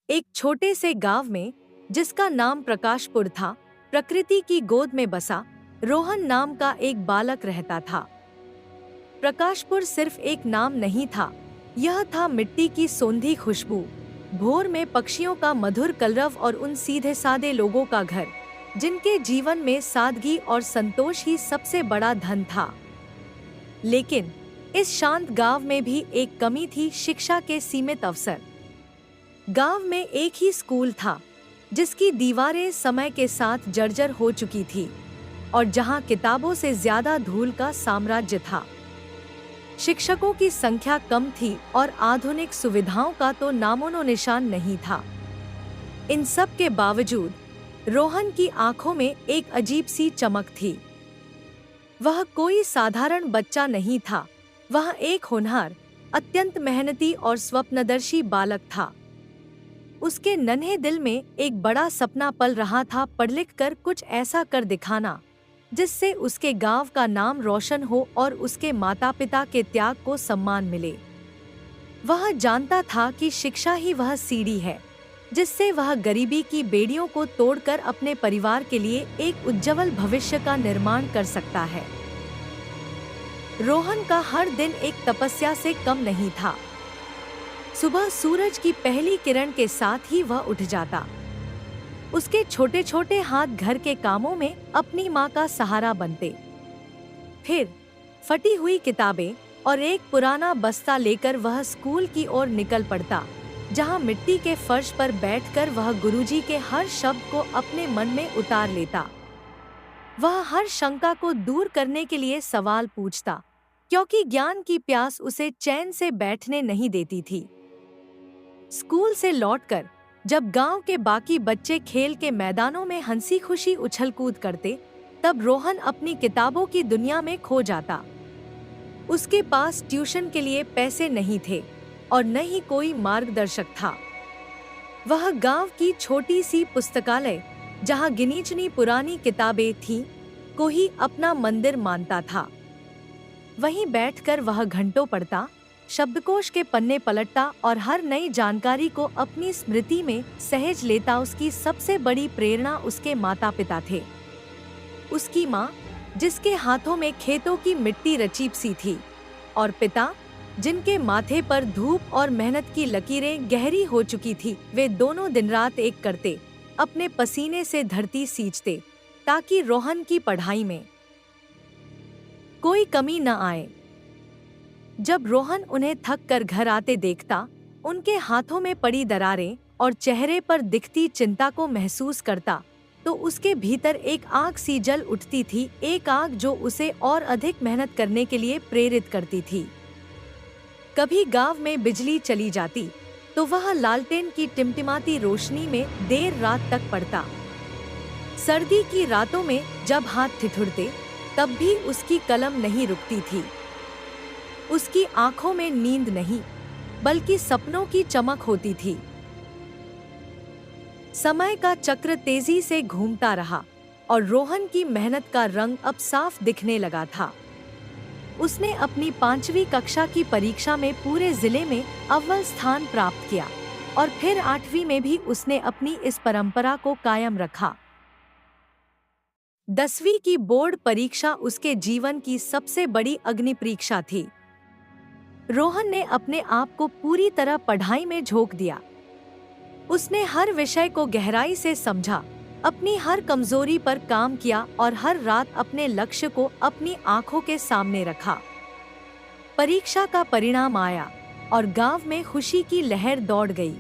एक छोटे से गांव में, जिसका नाम प्रकाशपुर था, प्रकृति की गोद में बसा रोहन नाम का एक बालक रहता था। प्रकाशपुर सिर्फ एक नाम नहीं था, यह था मिट्टी की सोंधी खुशबू, भोर में पक्षियों का मधुर कलरव और उन सीधे सादे लोगों का घर, जिनके जीवन में सादगी और संतोष ही सबसे बड़ा धन था। लेकिन इस शांत गांव में भी एक कमी थी, शिक्षा के सीमित अवसर। गांव में एक ही स्कूल था, जिसकी दीवारें समय के साथ जर्जर हो चुकी थी और जहां किताबों से ज्यादा धूल का साम्राज्य था। शिक्षकों की संख्या कम थी और आधुनिक सुविधाओं का तो नामों निशान नहीं था। इन सब के बावजूद रोहन की आंखों में एक अजीब सी चमक थी। वह कोई साधारण बच्चा नहीं था, वह एक होनहार, अत्यंत मेहनती और स्वप्नदर्शी बालक था। उसके नन्हे दिल में एक बड़ा सपना पल रहा था, पढ़ लिख कर कुछ ऐसा कर दिखाना जिससे उसके गांव का नाम रोशन हो और उसके माता पिता के त्याग को सम्मान मिले। वह जानता था कि शिक्षा ही वह सीढ़ी है जिससे वह गरीबी की बेड़ियों को तोड़कर अपने परिवार के लिए एक उज्जवल भविष्य का निर्माण कर सकता है। रोहन का हर दिन एक तपस्या से कम नहीं था। सुबह सूरज की पहली किरण के साथ ही वह उठ जाता। उसके छोटे छोटे हाथ घर के कामों में अपनी माँ का सहारा बनते। फिर फटी हुई किताबें और एक पुराना बस्ता लेकर वह स्कूल की ओर निकल पड़ता, जहाँ मिट्टी के फर्श पर बैठकर वह गुरुजी के हर शब्द को अपने मन में उतार लेता। वह हर शंका को दूर करने के लिए सवाल पूछता, क्योंकि ज्ञान की प्यास उसे चैन से बैठने नहीं देती थी। स्कूल से लौटकर जब गांव के बाकी बच्चे खेल के मैदानों में हंसी खुशी उछल कूद करते, तब रोहन अपनी किताबों की दुनिया में खो जाता। उसके पास ट्यूशन के लिए पैसे नहीं थे और न ही कोई मार्गदर्शक था। वह गांव की छोटी सी पुस्तकालय, जहां गिनी चुनी पुरानी किताबें थीं, को ही अपना मंदिर मानता था। वहीं बैठकर वह घंटों पढ़ता, शब्दकोश के पन्ने पलटता और हर नई जानकारी को अपनी स्मृति में सहेज लेता। उसकी सबसे बड़ी प्रेरणा उसके माता पिता थे। उसकी माँ, जिसके हाथों में खेतों की मिट्टी रची सी थी, और पिता, जिनके माथे पर धूप और मेहनत की लकीरें गहरी हो चुकी थी। वे दोनों दिन रात एक करते, अपने पसीने से धरती सींचते, ताकि रोहन की पढ़ाई में कोई कमी न आए। जब रोहन उन्हें थक कर घर आते देखता, उनके हाथों में पड़ी दरारें और चेहरे पर दिखती चिंता को महसूस करता, तो उसके भीतर एक आग सी जल उठती थी, एक आग जो उसे और अधिक मेहनत करने के लिए प्रेरित करती थी। कभी गांव में बिजली चली जाती, तो वह लालटेन की टिमटिमाती रोशनी में देर रात तक पढ़ता। सर्दी की रातों में जब हाथ ठिठुरते, तब भी उसकी कलम नहीं रुकती थी। उसकी आंखों में नींद नहीं, बल्कि सपनों की चमक होती थी। समय का चक्र तेजी से घूमता रहा और रोहन की मेहनत का रंग अब साफ दिखने लगा था। उसने अपनी 5वीं कक्षा की परीक्षा में पूरे जिले में अव्वल स्थान प्राप्त किया और फिर 8वीं में भी उसने अपनी इस परंपरा को कायम रखा। 10वीं की बोर्ड परीक्षा उसके जीवन की सबसे बड़ी अग्नि परीक्षा थी। रोहन ने अपने आप को पूरी तरह पढ़ाई में झोंक दिया। उसने हर विषय को गहराई से समझा, अपनी हर कमजोरी पर काम किया और हर रात अपने लक्ष्य को अपनी आंखों के सामने रखा। परीक्षा का परिणाम आया और गांव में खुशी की लहर दौड़ गई।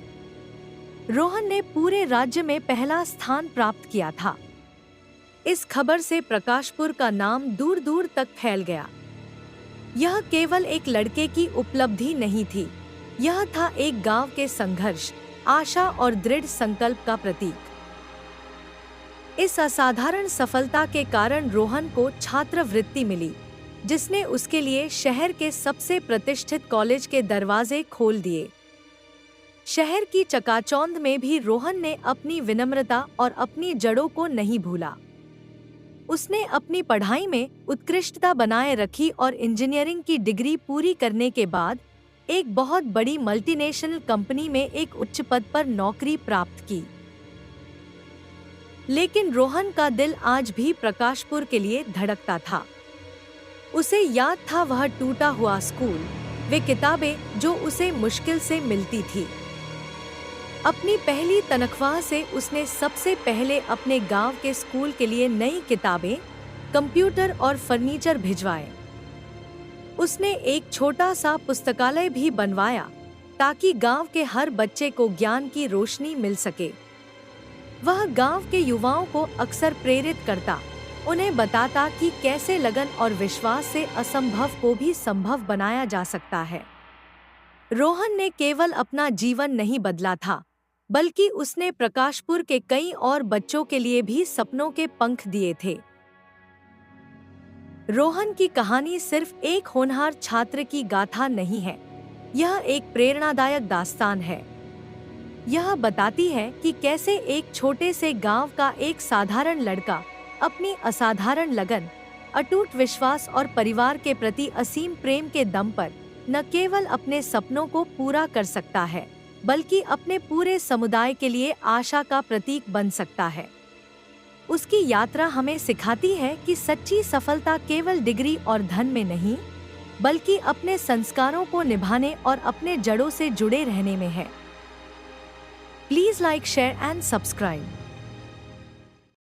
रोहन ने पूरे राज्य में पहला स्थान प्राप्त किया था। इस खबर से प्रकाशपुर का नाम दूर दूर तक फैल गया। यह केवल एक लड़के की उपलब्धि नहीं थी, यह था एक गांव के संघर्ष, आशा और दृढ़ संकल्प का प्रतीक। इस असाधारण सफलता के कारण रोहन को छात्रवृत्ति मिली, जिसने उसके लिए शहर के सबसे प्रतिष्ठित कॉलेज के दरवाजे खोल दिए। शहर की चकाचौंध में भी रोहन ने अपनी विनम्रता और अपनी जड़ों को नहीं भूला। उसने अपनी पढ़ाई में उत्कृष्टता बनाए रखी और इंजीनियरिंग की डिग्री पूरी करने के बाद एक बहुत बड़ी मल्टीनेशनल कंपनी में एक उच्च पद पर नौकरी प्राप्त की। लेकिन रोहन का दिल आज भी प्रकाशपुर के लिए धड़कता था। उसे याद था वह टूटा हुआ स्कूल, वे किताबें जो उसे मुश्किल से मिलती थी। अपनी पहली तनख्वाह से उसने सबसे पहले अपने गांव के स्कूल के लिए नई किताबें, कंप्यूटर और फर्नीचर भिजवाए। उसने एक छोटा सा पुस्तकालय भी बनवाया ताकि गांव के हर बच्चे को ज्ञान की रोशनी मिल सके। वह गांव के युवाओं को अक्सर प्रेरित करता, उन्हें बताता कि कैसे लगन और विश्वास से असंभव को भी संभव बनाया जा सकता है। रोहन ने केवल अपना जीवन नहीं बदला था, बल्कि उसने प्रकाशपुर के कई और बच्चों के लिए भी सपनों के पंख दिए थे। रोहन की कहानी सिर्फ एक होनहार छात्र की गाथा नहीं है, यह एक प्रेरणादायक दास्तान है। यह बताती है कि कैसे एक छोटे से गांव का एक साधारण लड़का अपनी असाधारण लगन, अटूट विश्वास और परिवार के प्रति असीम प्रेम के दम पर न केवल अपने सपनों को पूरा कर सकता है, बल्कि अपने पूरे समुदाय के लिए आशा का प्रतीक बन सकता है। उसकी यात्रा हमें सिखाती है कि सच्ची सफलता केवल डिग्री और धन में नहीं, बल्कि अपने संस्कारों को निभाने और अपने जड़ों से जुड़े रहने में है। Please like, share and subscribe.